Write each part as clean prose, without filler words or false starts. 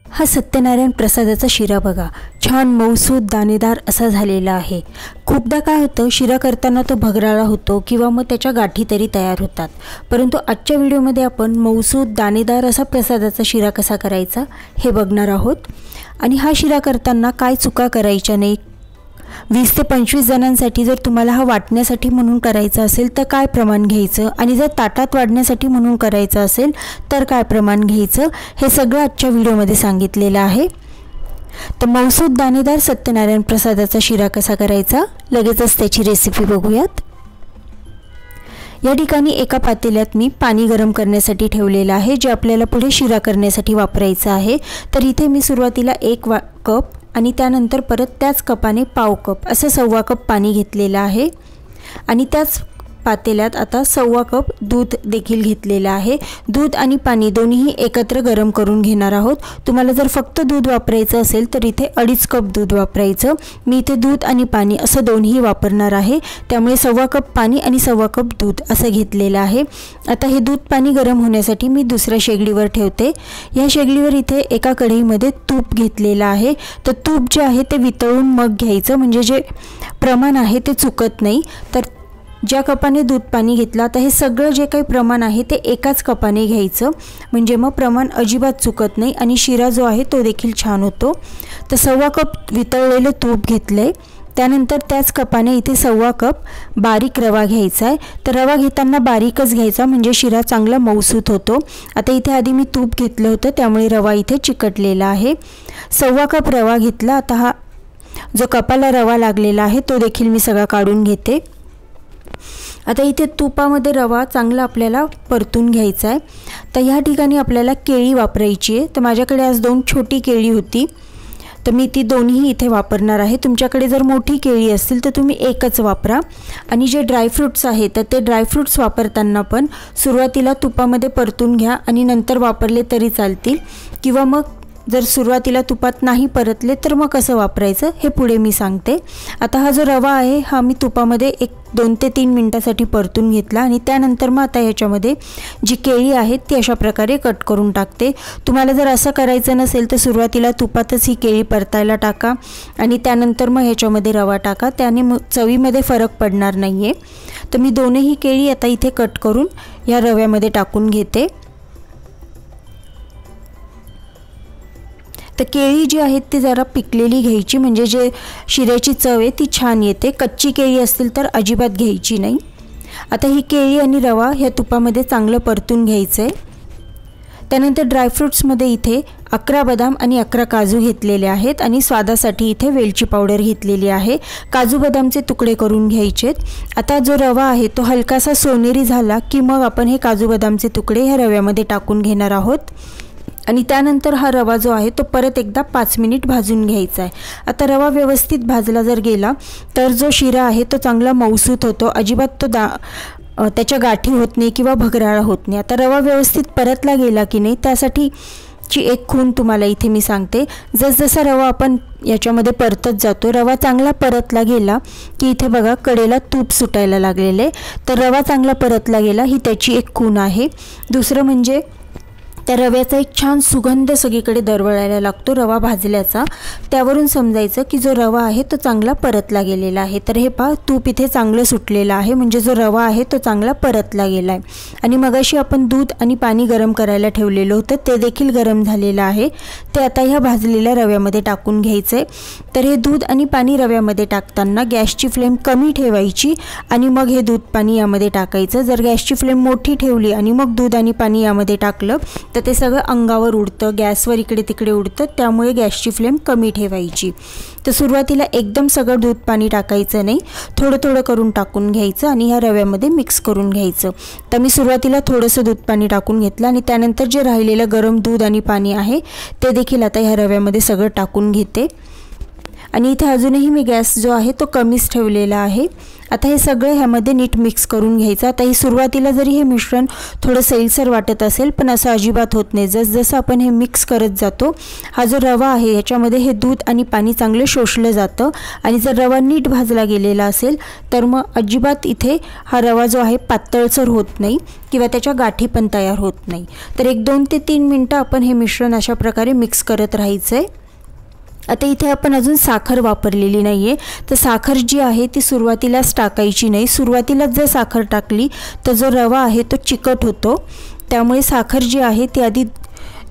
हा सत्यनारायण प्रसादाचा शिरा बघा, छान मऊसूद दाणेदार असा झालेला आहे। खूपदा काय होतं, शिरा करताना तो भगराळा होतो किंवा मग त्याच्या गाठी तरी तयार होतात। परंतु आजच्या व्हिडिओमध्ये आपण मऊसूद दाणेदार असा प्रसादाचा शिरा कसा करायचा हे बघणार आहोत। आणि हा शिरा करताना काय चुका करायच्या नाही। 20 ते 25 जणांसाठी जर तुम्हाला हा वाटण्यासाठी म्हणून करायचा असेल तर काय प्रमाण घ्यायचं, आणि जर ताटात वाढण्यासाठी म्हणून करायचं असेल तर काय प्रमाण घ्यायचं, हे सगळं आजच्या व्हिडिओमध्ये सांगितलेलं आहे। तर मऊसूद दाणेदार सत्यनारायण प्रसादाचा शिरा कसा करायचा, लगेचच त्याची रेसिपी बघूयात। या ठिकाणी एका पातेल्यात मी पाणी गरम करण्यासाठी ठेवलेलं आहे, जे आपल्याला पुढे शिरा करण्यासाठी वापरायचं आहे। तर इथे मी सुरुवातीला 1 कप आणि त्यानंतर परत त्याच कपाने पाव कप असं 1/2 कप पाणी घेतलेलं आहे। आणि त्याच पातेल्यात आता 1/2 कप दूध देखील घेतलेलं आहे। दूध आणि पाणी दोन्ही एकत्र गरम करून घेणार आहोत। तुम्हाला जर फक्त दूध वापरायचं असेल तर इथे 2.5 कप दूध वापरायचं। मी इथे दूध आणि पाणी असं दोन्ही वापरणार आहे, त्यामुळे 1/2 कप पाणी आणि 1/2 कप दूध असं घेतलेलं आहे। आता हे दूध पाणी गरम होण्यासाठी मी दुसऱ्या शेगडीवर ठेवते। या शेगडीवर इथे एका कढईमध्ये तूप घेतलेलं आहे। तर तूप जे आहे ते वितळून मग घ्यायचं, म्हणजे जे प्रमाण आहे ते चुकत नाही। तर ज्या कपाने दूध पाणी घेतलं, आता हे सगळं जे काही प्रमाण आहे ते एकाच कपाने घ्यायचं, म्हणजे मग प्रमाण अजिबात चुकत नाही आणि शिरा जो आहे तो देखील छान होतो। तर 1/2 कप वितळलेलं तूप घेतलंय। त्यानंतर त्याच कपाने इथे 1/2 कप बारीक रवा घ्यायचा आहे। तर रवा घेताना बारीकच घ्यायचा, म्हणजे शिरा चांगला मऊसूत होतो। आता इथे आधी मी तूप घेतलं होतं, त्यामुळे रवा इथे चिकटलेला आहे। 1/2 कप रवा घेतला। आता हा जो कपाला रवा लागलेला आहे तो देखील मी सगळा काढून घेते। आता इथे तुपामध्ये रवा चांगला आपल्याला परतून घ्यायचा आहे। तर ह्या ठिकाणी आपल्याला केळी वापरायची आहे। तर माझ्याकडे आज 2 छोटी केळी होती, तर मी ती दोन्ही इथे वापरणार आहे। तुमच्याकडे जर मोठी केळी असतील तर तुम्ही एकच वापरा। आणि जे ड्रायफ्रूट्स आहेत तर ते ड्रायफ्रूट्स वापरताना पण सुरुवातीला तुपामध्ये परतून घ्या आणि नंतर वापरले तरी चालतील, किंवा मग जर सुरुवातीला तुपात नाही परतले तर मग कसं वापरायचं हे पुढे मी सांगते। आता हा जो रवा आहे हा मी तुपामध्ये 2 ते 3 मिनिटासाठी परतून घेतला आणि त्यानंतर मग आता ह्याच्यामध्ये जी केळी आहेत ती अशा प्रकारे कट करून टाकते। तुम्हाला जर असं करायचं नसेल तर सुरुवातीला तुपातच ही केळी परतायला टाका आणि त्यानंतर मग ह्याच्यामध्ये रवा टाका, त्याने चवीमध्ये फरक पडणार नाही आहे। तर मी दोन्ही केळी आता इथे कट करून या रव्यामध्ये टाकून घेते। तर केळी जी आहेत ती जरा पिकलेली घ्यायची, म्हणजे जे शिऱ्याची चव आहे ती छान येते। कच्ची केळी असतील तर अजिबात घ्यायची नाही। आता ही केळी आणि रवा ह्या तुपामध्ये चांगलं परतून घ्यायचं आहे। त्यानंतर ड्रायफ्रूट्समध्ये इथे 11 बदाम आणि 11 काजू घेतलेले आहेत आणि स्वादासाठी इथे वेलची पावडर घेतलेली आहे। काजू बदामचे तुकडे करून घ्यायचेत। आता जो रवा आहे तो हलकासा सोनेरी झाला की मग आपण हे काजू बदामचे तुकडे ह्या रव्यामध्ये टाकून घेणार आहोत। आणि त्यानंतर हा रवा जो आहे तो परत एकदा 5 मिनिट भाजून घ्यायचा आहे। आता रवा व्यवस्थित भाजला जर गेला तर जो शिरा आहे तो चांगला मऊसूत होतो, अजिबात तो त्याच्या गाठी होत नाही किंवा भगराळा होत नाही। आता रवा व्यवस्थित परतला गेला की नाही त्यासाठी ची एक खूण तुम्हाला इथे मी सांगते। जसजसा रवा आपण याच्यामध्ये परतत जातो, रवा चांगला परतला गेला की इथे बघा कडेला तूप सुटायला लागलेले, तर रवा चांगला परतला गेला ही त्याची एक खूण आहे। दुसरं म्हणजे त्या रव्याचा एक छान सुगंध सगळीकडे दरवळायला लागतो रवा भाजल्याचा, त्यावरून समजायचं की जो रवा आहे तो चांगला परतला गेलेला आहे। तर हे पहा तूप इथे चांगलं सुटलेलं आहे, म्हणजे जो रवा आहे तो चांगला परतला गेला आहे। आणि मगाशी आपण दूध आणि पाणी गरम करायला ठेवलेलं होतं ते देखील गरम झालेलं आहे, ते आता ह्या भाजलेल्या रव्यामध्ये टाकून घ्यायचं आहे। तर हे दूध आणि पाणी रव्यामध्ये टाकताना गॅसची फ्लेम कमी ठेवायची आणि मग हे दूध पाणी यामध्ये टाकायचं। जर गॅसची फ्लेम मोठी ठेवली आणि मग दूध आणि पाणी यामध्ये टाकलं तर ते सगळं अंगावर उडतं, गॅसवर इकडे तिकडे उडतं, त्यामुळे गॅसची फ्लेम कमी ठेवायची। तर सुरुवातीला एकदम सगळं दूध पाणी टाकायचं नाही, थोडं थोडं करून टाकून घ्यायचं आणि ह्या रव्यामध्ये मिक्स करून घ्यायचं। तर मी सुरुवातीला थोडंसं दूध पाणी टाकून घेतलं आणि त्यानंतर जे राहिलेलं गरम दूध आणि पाणी आहे ते देखील आता ह्या रव्यामध्ये सगळं टाकून घेते। आणि इथे अजूनही मी गॅस जो आहे तो कमीच ठेवलेला आहे। आता हे सगळं ह्यामध्ये नीट मिक्स करून घ्यायचं। आता ही सुरुवातीला जरी हे मिश्रण थोडं सैलसर वाटत असेल पण असं अजिबात होत नाही। जसं आपण हे मिक्स करत जातो हा जो रवा आहे याच्यामध्ये हे दूध आणि पाणी चांगलं शोषलं जातं आणि जर रवा नीट भाजला गेलेला असेल तर मग अजिबात इथे हा रवा जो आहे पातळसर होत नाही किंवा त्याच्या गाठी पण तयार होत नाही। तर 1-2 ते 3 मिनिटं आपण हे मिश्रण अशा प्रकारे मिक्स करत राहायचं आहे। आता इथे आपण अजून साखर वापरलेली नाहीये, तर साखर जी आहे ती सुरुवातीलाच टाकायची नाही। सुरुवातीलाच जर साखर टाकली तर जो रवा आहे तो चिकट होतो, त्यामुळे साखर जी आहे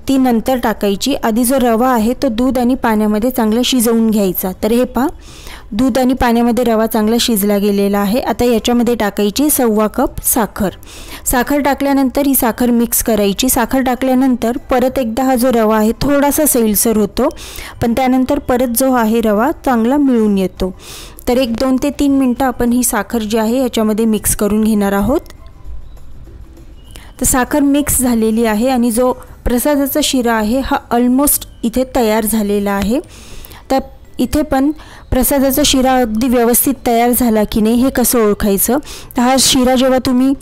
ती नंतर टाकायची। आधी जो रवा आहे तो दूध आणि पाण्यामध्ये चांगला शिजवून घ्यायचा। तर हे पहा दूध आणि पाण्यामध्ये रवा चांगला शिजला गेलेला आहे। आता याच्यामध्ये टाकायची 1.25 कप साखर। साखर टाकल्यानंतर ही साखर मिक्स करायची। साखर टाकल्यानंतर परत एकदा हा जो रवा आहे थोडासा सैलसर होतो, पण त्यानंतर परत जो आहे रवा चांगला मिळून येतो। तर 1-2 ते 3 मिनिटं आपण ही साखर जी आहे याच्यामध्ये मिक्स करून घेणार आहोत। तर साखर मिक्स झालेली आहे आणि जो प्रसादाचा शिरा आहे हा ऑलमोस्ट इथे तयार झालेला आहे। तर इथे पण प्रसादाचा शिरा अगदी व्यवस्थित तयार झाला की नाही हे कसं ओळखायचं, तर हा शिरा जेव्हा तुम्ही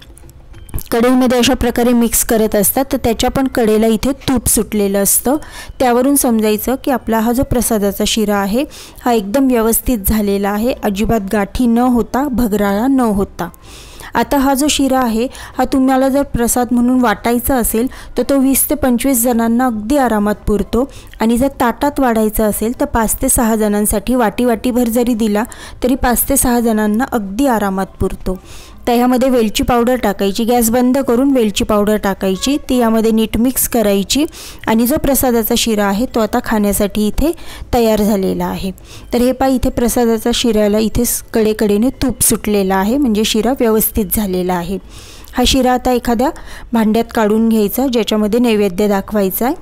कढईमध्ये अशा प्रकारे मिक्स करत असतात तर त्याच्या पण कडेला इथे तूप सुटलेलं असतं, त्यावरून समजायचं की आपला हा जो प्रसादाचा शिरा आहे हा एकदम व्यवस्थित झालेला आहे, अजिबात गाठी न होता भगराळा न होता। आता हा जो शिरा आहे हा तुम्हाला जर प्रसाद म्हणून वाटायचा असेल तर तो 20 ते 25 जणांना अगदी आरामात पुरतो आणि जर ताटात वाढायचा असेल तर 5 ते 6 जणांसाठी वाटीभर जरी दिला तरी 5 ते 6 जणांना अगदी आरामात पुरतो। तर यामध्ये वेलची पावडर टाकायची, गॅस बंद करून वेलची पावडर टाकायची, ती यामध्ये नीट मिक्स करायची आणि जो प्रसादाचा शिरा आहे तो आता खाण्यासाठी इथे तयार झालेला आहे। तर हे पहा इथे प्रसादाचा शिऱ्याला इथे कडेकडेने तूप सुटलेला आहे, म्हणजे शिरा व्यवस्थित झालेला आहे। हा शिरा आता एखाद्या भांड्यात काढून घ्यायचा ज्याच्यामध्ये नैवेद्य दाखवायचा आहे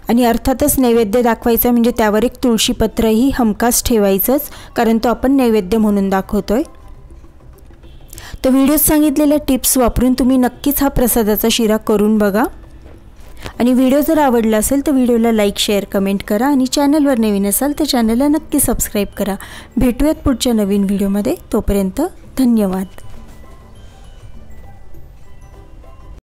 आणि अर्थातच नैवेद्य दाखवायचा म्हणजे त्यावर एक तुळशीपत्रही हमखास ठेवायचंच, कारण तो आपण नैवेद्य म्हणून दाखवतोय। तर व्हिडिओत सांगितलेल्या टिप्स वापरून तुम्ही नक्कीच हा प्रसादाचा शिरा करून बघा आणि व्हिडिओ जर आवडला असेल तर व्हिडिओला लाईक शेअर कमेंट करा आणि चॅनलवर नवीन असाल तर चॅनलला नक्की सबस्क्राईब करा। भेटूयात पुढच्या नवीन व्हिडिओमध्ये, तोपर्यंत धन्यवाद।